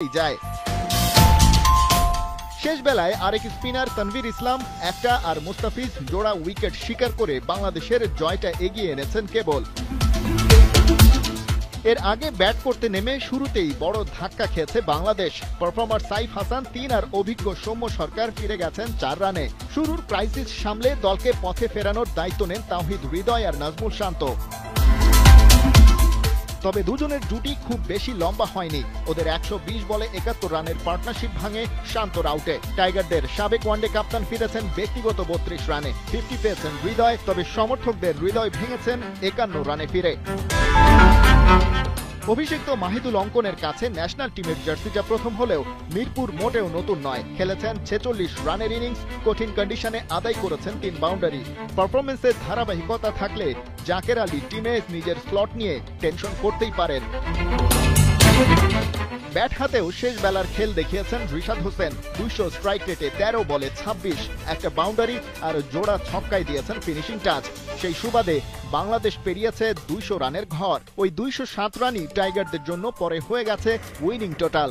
যায়। শেষ বেলায় আরেক স্পিনার তানভীর ইসলাম একটা আর মুস্তাফিজ জোড়া উইকেট শিকার করে বাংলাদেশের জয়টা এগিয়ে এনেছেন কেবল। এর আগে ব্যাট করতে নেমে শুরুতেই বড় ধাক্কা খেয়েছে বাংলাদেশ। পারফর্মার সাইফ হাসান ৩ আর অভিজ্ঞ সৌম্য সরকার ফিরে গেছেন ৪ রানে। শুরুর ক্রাইসিস সামলে দলকে পথে ফেরানোর দায়িত্ব নেন তাওহিদ হৃদয় আর নাজমুল শান্ত। তবে দুজনের জুটি খুব বেশি লম্বা হয়নি। ওদের ১২০ বলে ৭১ রানের পার্টনারশিপ ভাঙে শান্তর আউটে। টাইগারদের সাবেক ওয়ানডে কাপ্তান ফিরেছেন ব্যক্তিগত ৩২ রানে, 50 পেয়েছেন হৃদয়। তবে সমর্থকদের হৃদয় ভেঙেছেন ৫১ রানে ফিরে। অভিষিক্ত মাহিদুল অঙ্কনের কাছে ন্যাশনাল টিমের জার্সিটা প্রথম হলেও মিরপুর মোটেও নতুন নয়। খেলেছেন ৪৬ রানের ইনিংস, কঠিন কন্ডিশনে আদায় করেছেন ৩ বাউন্ডারি। পারফরমেন্সের ধারাবাহিকতা থাকলে জাকের আলী টিমে নিজের স্লট নিয়ে টেনশন করতেই পারেন। ব্যাট হাতেও শেষ বেলার খেল দেখিয়েছেন রিশাদ হোসেন। ২০০ স্ট্রাইক রেটে ১৩ বলে ২৬, একটা বাউন্ডারি আর জোড়া ছক্কায় দিয়েছেন ফিনিশিং টাচ। সেই সুবাদে বাংলাদেশ পেরিয়েছে ২০০ রানের ঘর। ওই ২০৭ রানই টাইগারদের জন্য পরে হয়ে গেছে উইনিং টোটাল।